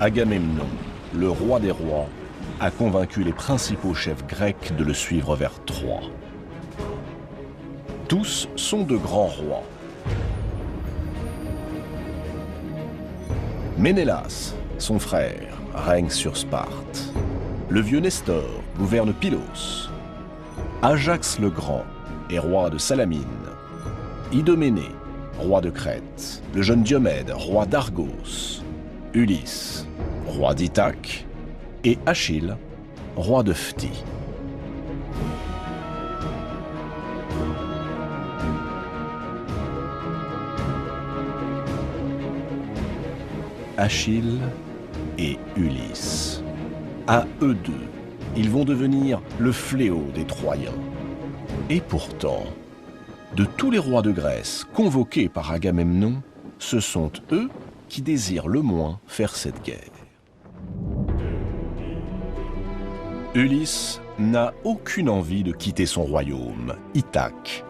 Agamemnon, le roi des rois, a convaincu les principaux chefs grecs de le suivre vers Troie. Tous sont de grands rois. Ménélas, son frère, règne sur Sparte. Le vieux Nestor gouverne Pylos. Ajax le Grand est roi de Salamine. Idoménée, roi de Crète. Le jeune Diomède, roi d'Argos. Ulysse, roi d'Ithaque. Et Achille, roi de Phtie. Achille et Ulysse. À eux deux, ils vont devenir le fléau des Troyens. Et pourtant, de tous les rois de Grèce convoqués par Agamemnon, ce sont eux qui désirent le moins faire cette guerre. Ulysse n'a aucune envie de quitter son royaume, Ithaque.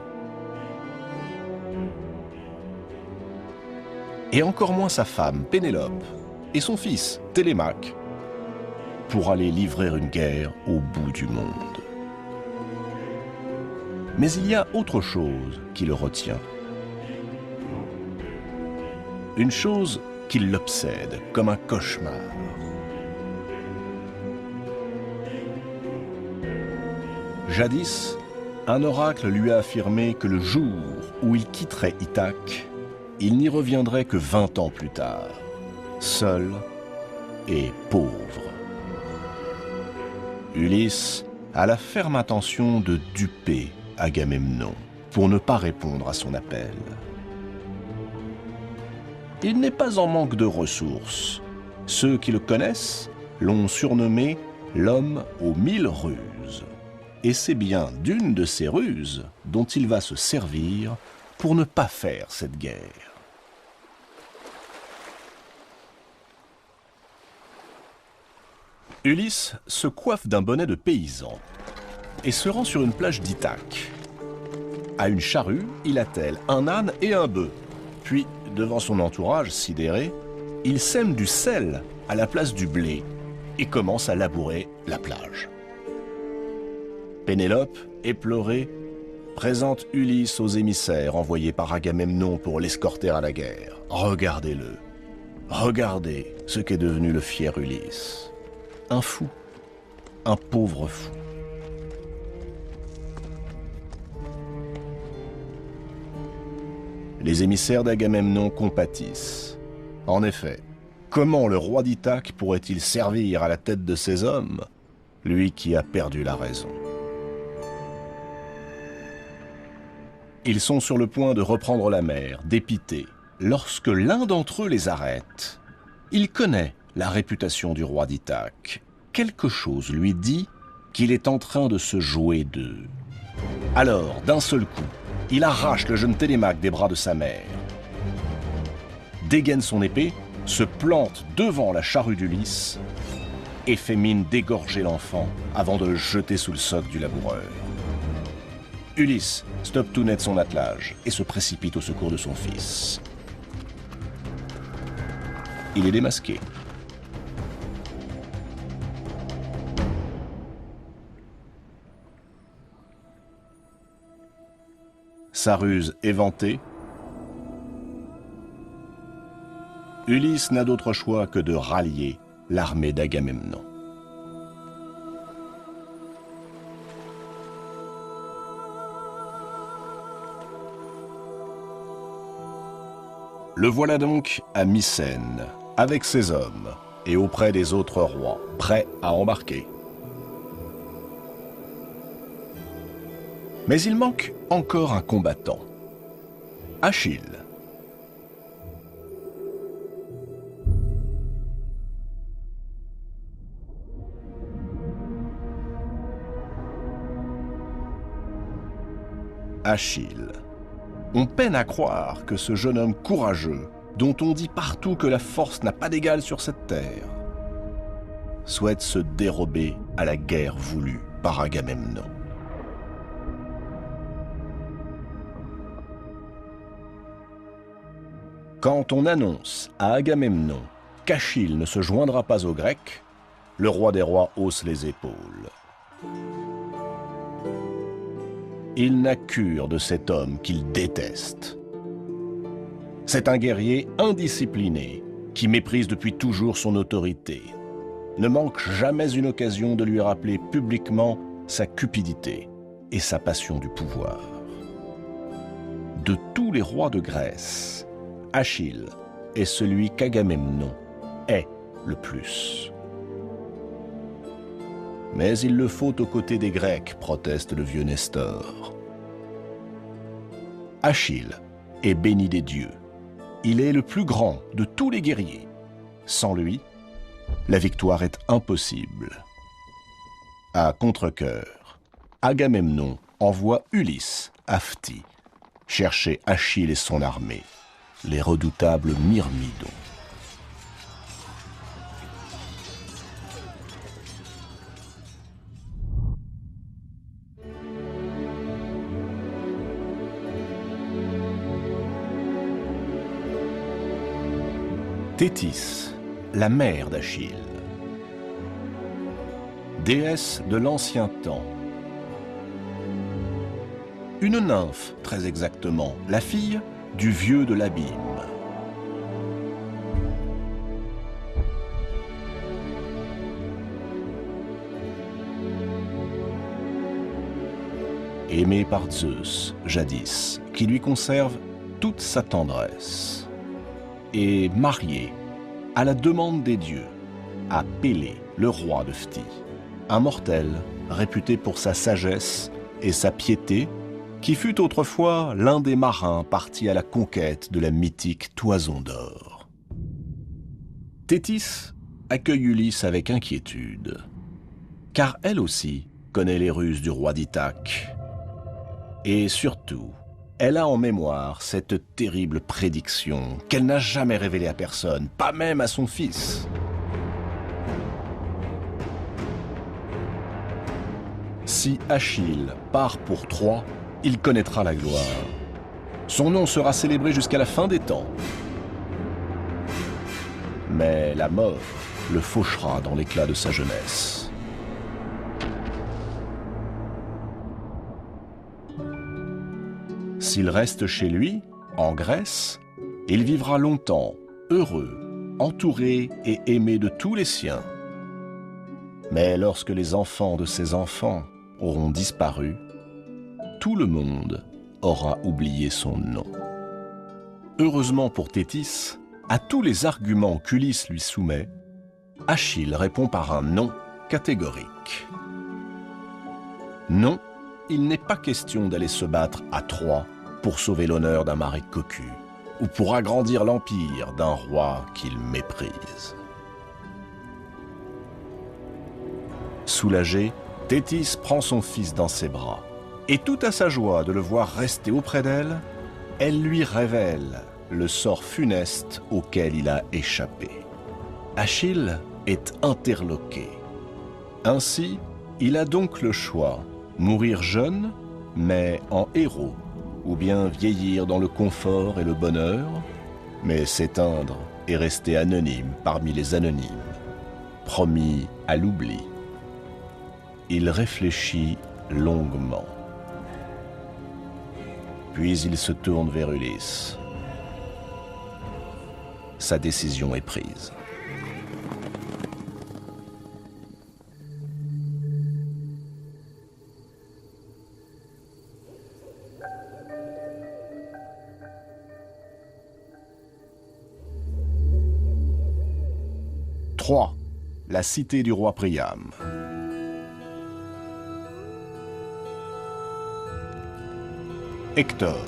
Et encore moins sa femme, Pénélope, et son fils, Télémaque, pour aller livrer une guerre au bout du monde. Mais il y a autre chose qui le retient. Une chose qui l'obsède comme un cauchemar. Jadis, un oracle lui a affirmé que le jour où il quitterait Ithaque, il n'y reviendrait que 20 ans plus tard, seul et pauvre. Ulysse a la ferme intention de duper Agamemnon pour ne pas répondre à son appel. Il n'est pas en manque de ressources. Ceux qui le connaissent l'ont surnommé l'homme aux 1000 ruses. Et c'est bien d'une de ces ruses dont il va se servir pour ne pas faire cette guerre. Ulysse se coiffe d'un bonnet de paysan et se rend sur une plage d'Ithaque. À une charrue, il attelle un âne et un bœuf. Puis, devant son entourage sidéré, il sème du sel à la place du blé et commence à labourer la plage. Pénélope, éplorée, présente Ulysse aux émissaires envoyés par Agamemnon pour l'escorter à la guerre. Regardez-le. Regardez ce qu'est devenu le fier Ulysse. Un fou. Un pauvre fou. Les émissaires d'Agamemnon compatissent. En effet, comment le roi d'Ithaque pourrait-il servir à la tête de ses hommes, lui qui a perdu la raison? Ils sont sur le point de reprendre la mer, dépités, lorsque l'un d'entre eux les arrête. Il connaît la réputation du roi d'Ithaque. Quelque chose lui dit qu'il est en train de se jouer d'eux. Alors, d'un seul coup, il arrache le jeune Télémaque des bras de sa mère, dégaine son épée, se plante devant la charrue d'Ulysse et fait mine d'égorger l'enfant avant de le jeter sous le soc du laboureur. Ulysse stoppe tout net son attelage et se précipite au secours de son fils. Il est démasqué. Sa ruse éventée, Ulysse n'a d'autre choix que de rallier l'armée d'Agamemnon. Le voilà donc à Mycène, avec ses hommes, et auprès des autres rois, prêts à embarquer. Mais il manque encore un combattant, Achille. Achille. On peine à croire que ce jeune homme courageux, dont on dit partout que la force n'a pas d'égal sur cette terre, souhaite se dérober à la guerre voulue par Agamemnon. Quand on annonce à Agamemnon qu'Achille ne se joindra pas aux Grecs, le roi des rois hausse les épaules. Il n'a cure de cet homme qu'il déteste. C'est un guerrier indiscipliné qui méprise depuis toujours son autorité, ne manque jamais une occasion de lui rappeler publiquement sa cupidité et sa passion du pouvoir. De tous les rois de Grèce, Achille est celui qu'Agamemnon est le plus. Mais il le faut aux côtés des Grecs, proteste le vieux Nestor. Achille est béni des dieux. Il est le plus grand de tous les guerriers. Sans lui, la victoire est impossible. À contre-cœur, Agamemnon envoie Ulysse à Phthie chercher Achille et son armée, les redoutables Myrmidons. Thétis, la mère d'Achille. Déesse de l'ancien temps. Une nymphe, très exactement, la fille du vieux de l'abîme. Aimée par Zeus, jadis, qui lui conserve toute sa tendresse. Et mariée, à la demande des dieux, à Pélée, le roi de Phthie, un mortel réputé pour sa sagesse et sa piété, qui fut autrefois l'un des marins partis à la conquête de la mythique Toison d'Or. Thétis accueille Ulysse avec inquiétude, car elle aussi connaît les ruses du roi d'Ithaque. Et surtout, elle a en mémoire cette terrible prédiction qu'elle n'a jamais révélée à personne, pas même à son fils. Si Achille part pour Troie, il connaîtra la gloire. Son nom sera célébré jusqu'à la fin des temps. Mais la mort le fauchera dans l'éclat de sa jeunesse. S'il reste chez lui, en Grèce, il vivra longtemps, heureux, entouré et aimé de tous les siens. Mais lorsque les enfants de ses enfants auront disparu, tout le monde aura oublié son nom. Heureusement pour Thétis, à tous les arguments qu'Ulysse lui soumet, Achille répond par un non catégorique. Non, il n'est pas question d'aller se battre à Troie pour sauver l'honneur d'un mari cocu ou pour agrandir l'empire d'un roi qu'il méprise. Soulagée, Thétis prend son fils dans ses bras et tout à sa joie de le voir rester auprès d'elle, elle lui révèle le sort funeste auquel il a échappé. Achille est interloqué. Ainsi, il a donc le choix: mourir jeune, mais en héros, ou bien vieillir dans le confort et le bonheur, mais s'éteindre et rester anonyme parmi les anonymes, promis à l'oubli. Il réfléchit longuement. Puis il se tourne vers Ulysse. Sa décision est prise. Troie, la cité du roi Priam. Hector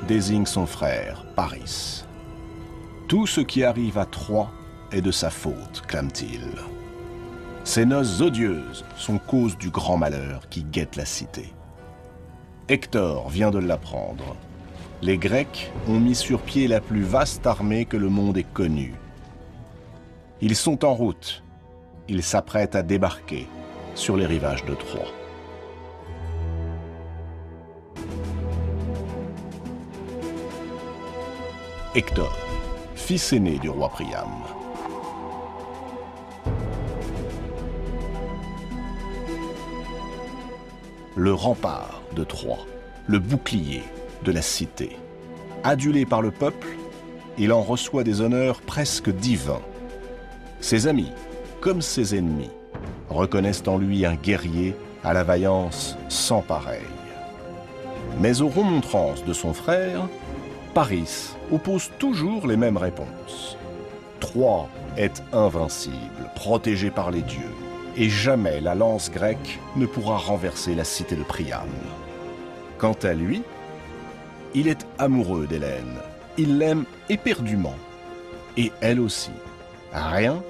désigne son frère, Paris. Tout ce qui arrive à Troie est de sa faute, clame-t-il. Ces noces odieuses sont cause du grand malheur qui guette la cité. Hector vient de l'apprendre. Les Grecs ont mis sur pied la plus vaste armée que le monde ait connue. Ils sont en route. Ils s'apprêtent à débarquer sur les rivages de Troie. Hector, fils aîné du roi Priam. le rempart de Troie, le bouclier de la cité. Adulé par le peuple, il en reçoit des honneurs presque divins. Ses amis, comme ses ennemis, reconnaissent en lui un guerrier à la vaillance sans pareille. Mais aux remontrances de son frère, Paris oppose toujours les mêmes réponses. Troie est invincible, protégée par les dieux, et jamais la lance grecque ne pourra renverser la cité de Priam. Quant à lui, il est amoureux d'Hélène, il l'aime éperdument, et elle aussi. Rien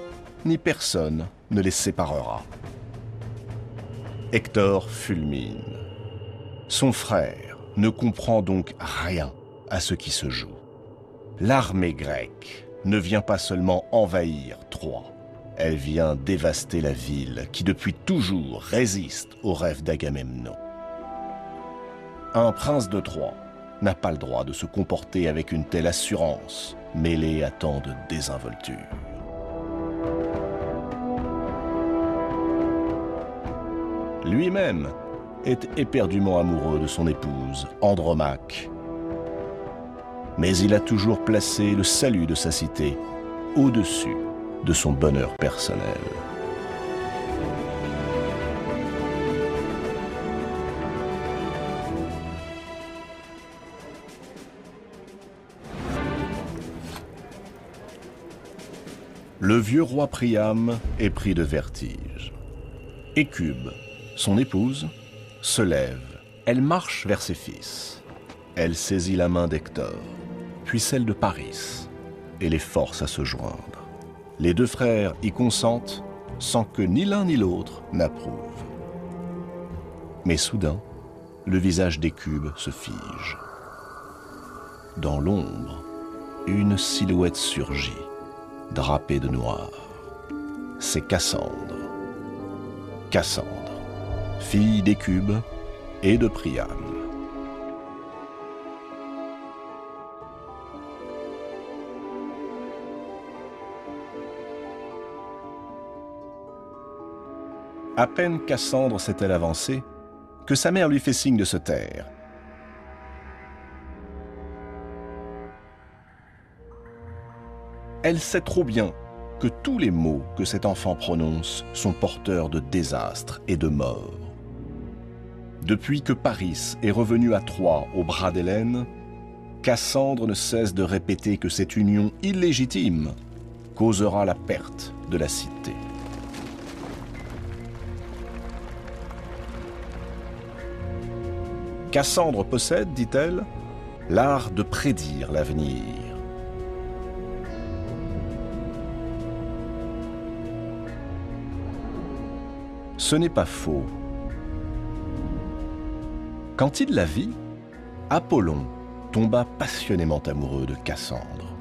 ni personne ne les séparera. Hector fulmine. Son frère ne comprend donc rien à ce qui se joue. L'armée grecque ne vient pas seulement envahir Troie, elle vient dévaster la ville qui depuis toujours résiste aux rêves d'Agamemnon. Un prince de Troie n'a pas le droit de se comporter avec une telle assurance, mêlée à tant de désinvolture. Lui-même est éperdument amoureux de son épouse, Andromaque. Mais il a toujours placé le salut de sa cité au-dessus de son bonheur personnel. Le vieux roi Priam est pris de vertige. Hécube, son épouse, se lève. Elle marche vers ses fils. Elle saisit la main d'Hector, puis celle de Paris, et les force à se joindre. Les deux frères y consentent sans que ni l'un ni l'autre n'approuve. Mais soudain, le visage d'Hécube se fige. Dans l'ombre, une silhouette surgit, drapée de noir. C'est Cassandre. Cassandre, fille d'Hécube et de Priam. À peine Cassandre s'est-elle avancée que sa mère lui fait signe de se taire. Elle sait trop bien que tous les mots que cet enfant prononce sont porteurs de désastre et de mort. Depuis que Paris est revenu à Troie au bras d'Hélène, Cassandre ne cesse de répéter que cette union illégitime causera la perte de la cité. Cassandre possède, dit-elle, l'art de prédire l'avenir. Ce n'est pas faux. Quand il la vit, Apollon tomba passionnément amoureux de Cassandre.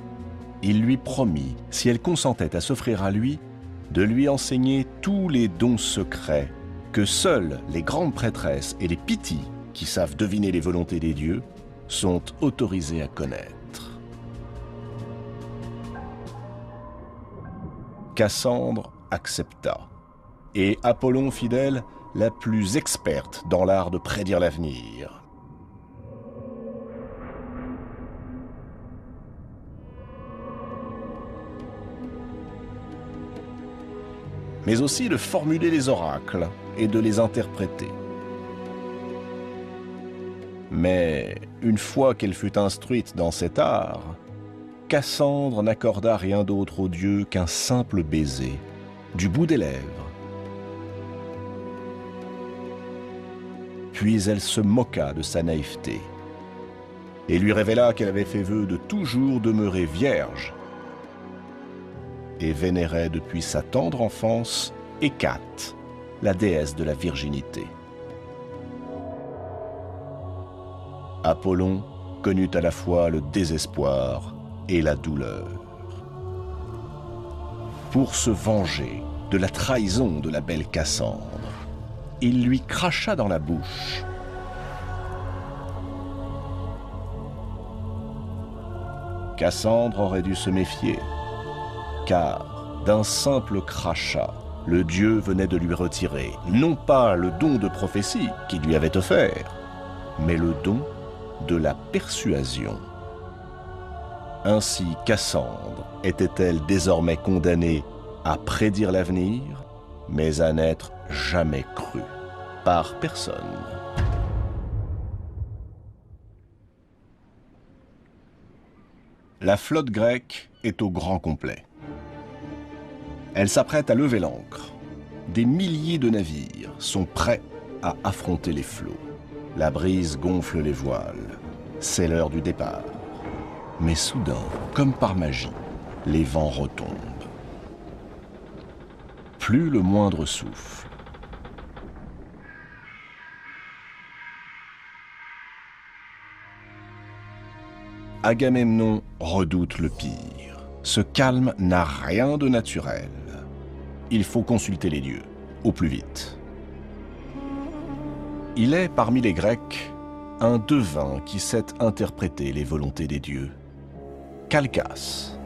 Il lui promit, si elle consentait à s'offrir à lui, de lui enseigner tous les dons secrets que seules les grandes prêtresses et les Pythies, qui savent deviner les volontés des dieux, sont autorisés à connaître. Cassandre accepta, et Apollon fit d'elle la plus experte dans l'art de prédire l'avenir. Mais aussi de formuler les oracles et de les interpréter. Mais une fois qu'elle fut instruite dans cet art, Cassandre n'accorda rien d'autre aux dieux qu'un simple baiser, du bout des lèvres. Puis elle se moqua de sa naïveté et lui révéla qu'elle avait fait vœu de toujours demeurer vierge et vénérait depuis sa tendre enfance Hécate, la déesse de la virginité. Apollon connut à la fois le désespoir et la douleur. Pour se venger de la trahison de la belle Cassandre, il lui cracha dans la bouche. Cassandre aurait dû se méfier, car d'un simple crachat, Le dieu venait de lui retirer, non pas le don de prophétie qu'il lui avait offert, mais le don de la persuasion. Ainsi Cassandre était-elle désormais condamnée à prédire l'avenir, mais à n'être jamais crue par personne. La flotte grecque est au grand complet. Elle s'apprête à lever l'ancre. Des milliers de navires sont prêts à affronter les flots. La brise gonfle les voiles. C'est l'heure du départ. Mais soudain, comme par magie, les vents retombent. Plus le moindre souffle. Agamemnon redoute le pire. Ce calme n'a rien de naturel. Il faut consulter les dieux, au plus vite. Il est, parmi les Grecs, un devin qui sait interpréter les volontés des dieux. Calchas.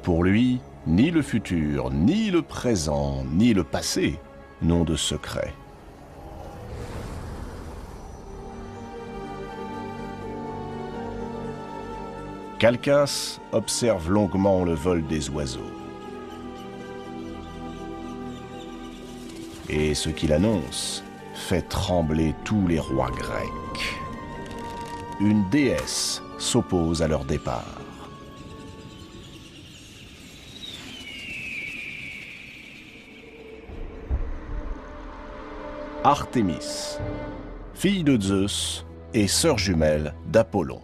Pour lui, ni le futur, ni le présent, ni le passé n'ont de secret. Calchas observe longuement le vol des oiseaux. Et ce qu'il annonce fait trembler tous les rois grecs. Une déesse s'oppose à leur départ. Artémis, fille de Zeus et sœur jumelle d'Apollon.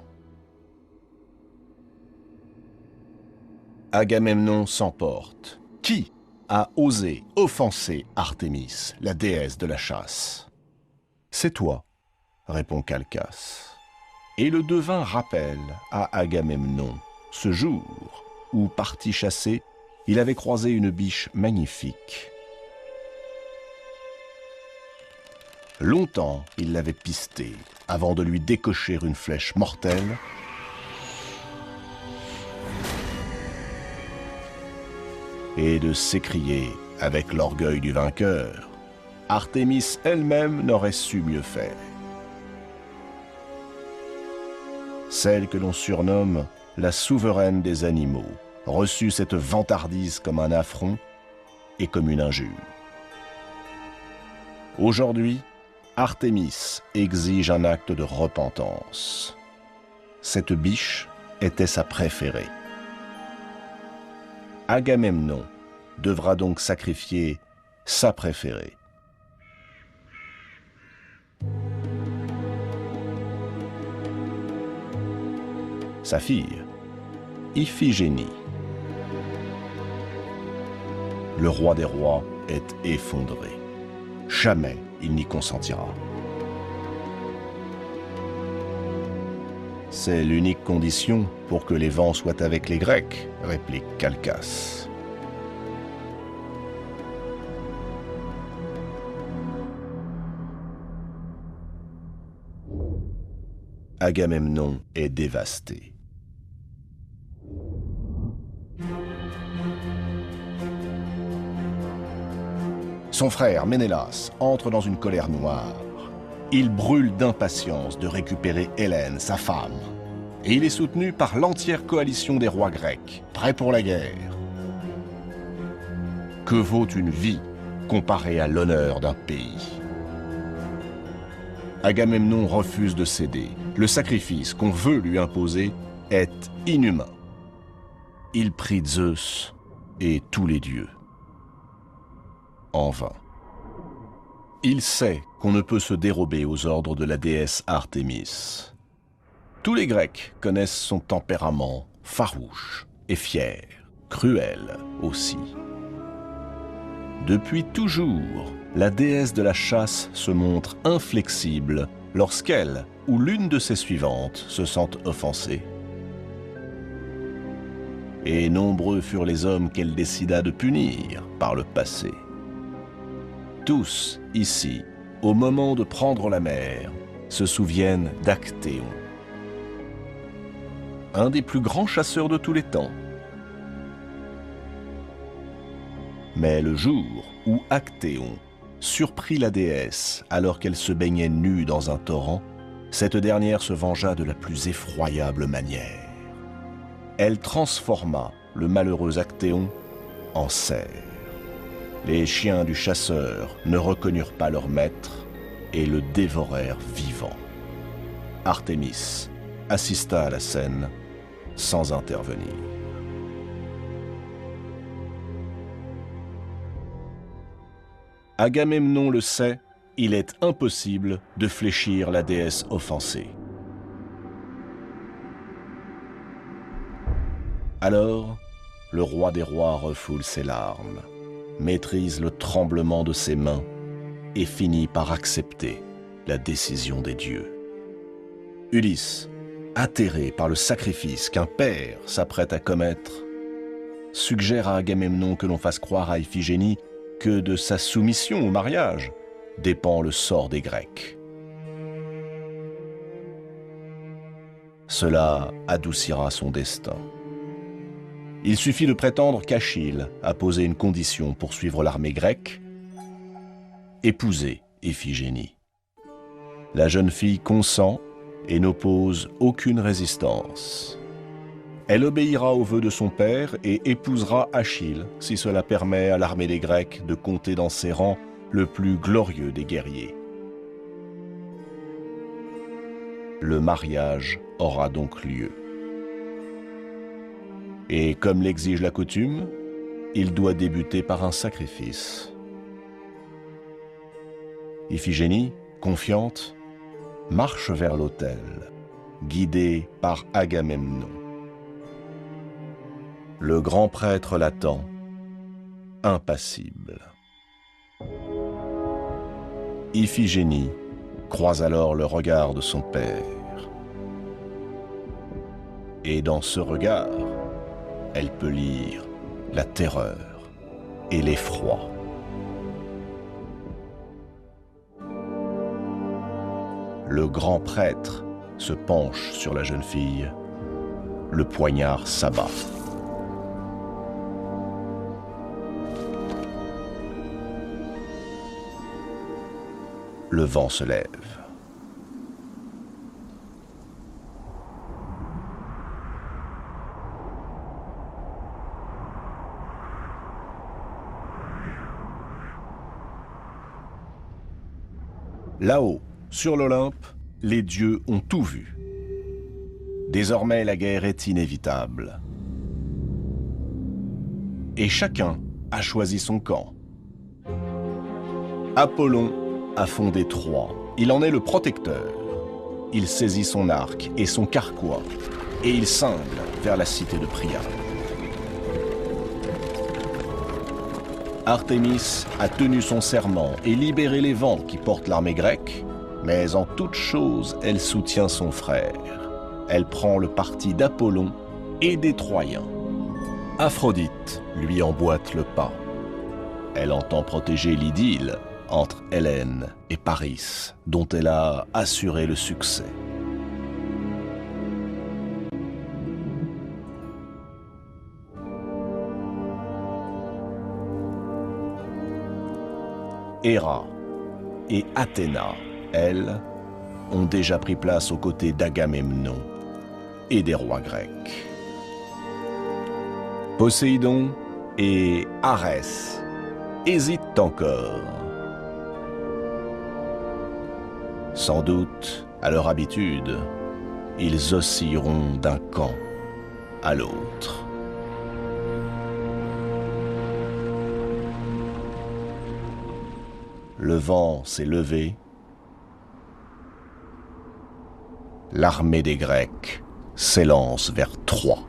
Agamemnon s'emporte. Qui a osé offenser Artémis, la déesse de la chasse? C'est toi, répond Calchas. Et le devin rappelle à Agamemnon ce jour où, parti chasser, il avait croisé une biche magnifique. Longtemps, il l'avait pistée avant de lui décocher une flèche mortelle et de s'écrier avec l'orgueil du vainqueur. Artémis elle-même n'aurait su mieux faire. Celle que l'on surnomme la souveraine des animaux reçut cette vantardise comme un affront et comme une injure. Aujourd'hui, Artémis exige un acte de repentance. Cette biche était sa préférée. Agamemnon devra donc sacrifier sa préférée. Sa fille, Iphigénie. Le roi des rois est effondré. Jamais il n'y consentira. C'est l'unique condition pour que les vents soient avec les Grecs, réplique Calchas. Agamemnon est dévasté. Son frère, Ménélas, entre dans une colère noire. Il brûle d'impatience de récupérer Hélène, sa femme. Et il est soutenu par l'entière coalition des rois grecs, prêts pour la guerre. Que vaut une vie comparée à l'honneur d'un pays? Agamemnon refuse de céder. Le sacrifice qu'on veut lui imposer est inhumain. Il prie Zeus et tous les dieux. En vain. Il sait qu'on ne peut se dérober aux ordres de la déesse Artémis. Tous les Grecs connaissent son tempérament farouche et fier, cruel aussi. Depuis toujours, la déesse de la chasse se montre inflexible lorsqu'elle ou l'une de ses suivantes se sentent offensées. Et nombreux furent les hommes qu'elle décida de punir par le passé. Tous, ici, au moment de prendre la mer, se souviennent d'Actéon, un des plus grands chasseurs de tous les temps. Mais le jour où Actéon surprit la déesse alors qu'elle se baignait nue dans un torrent, cette dernière se vengea de la plus effroyable manière. Elle transforma le malheureux Actéon en cerf. Les chiens du chasseur ne reconnurent pas leur maître et le dévorèrent vivant. Artémis assista à la scène sans intervenir. Agamemnon le sait, il est impossible de fléchir la déesse offensée. Alors, le roi des rois refoule ses larmes, maîtrise le tremblement de ses mains et finit par accepter la décision des dieux. Ulysse, atterré par le sacrifice qu'un père s'apprête à commettre, suggère à Agamemnon que l'on fasse croire à Iphigénie que de sa soumission au mariage dépend le sort des Grecs. Cela adoucira son destin. Il suffit de prétendre qu'Achille a posé une condition pour suivre l'armée grecque, épouser Iphigénie. La jeune fille consent et n'oppose aucune résistance. Elle obéira aux vœux de son père et épousera Achille si cela permet à l'armée des Grecs de compter dans ses rangs le plus glorieux des guerriers. Le mariage aura donc lieu. Et comme l'exige la coutume, il doit débuter par un sacrifice. Iphigénie, confiante, marche vers l'autel, guidée par Agamemnon. Le grand prêtre l'attend, impassible. Iphigénie croise alors le regard de son père. Et dans ce regard, elle peut lire la terreur et l'effroi. Le grand prêtre se penche sur la jeune fille, le poignard s'abat. Le vent se lève. Là-haut, sur l'Olympe, les dieux ont tout vu. Désormais, la guerre est inévitable. Et chacun a choisi son camp. Apollon a fondé Troie. Il en est le protecteur. Il saisit son arc et son carquois, et il cingle vers la cité de Priam. Artémis a tenu son serment et libéré les vents qui portent l'armée grecque, mais en toute chose, elle soutient son frère. Elle prend le parti d'Apollon et des Troyens. Aphrodite lui emboîte le pas. Elle entend protéger l'idylle entre Hélène et Paris, dont elle a assuré le succès. Héra et Athéna, elles, ont déjà pris place aux côtés d'Agamemnon et des rois grecs. Poséidon et Arès hésitent encore. Sans doute, à leur habitude, ils oscilleront d'un camp à l'autre. Le vent s'est levé. L'armée des Grecs s'élance vers Troie.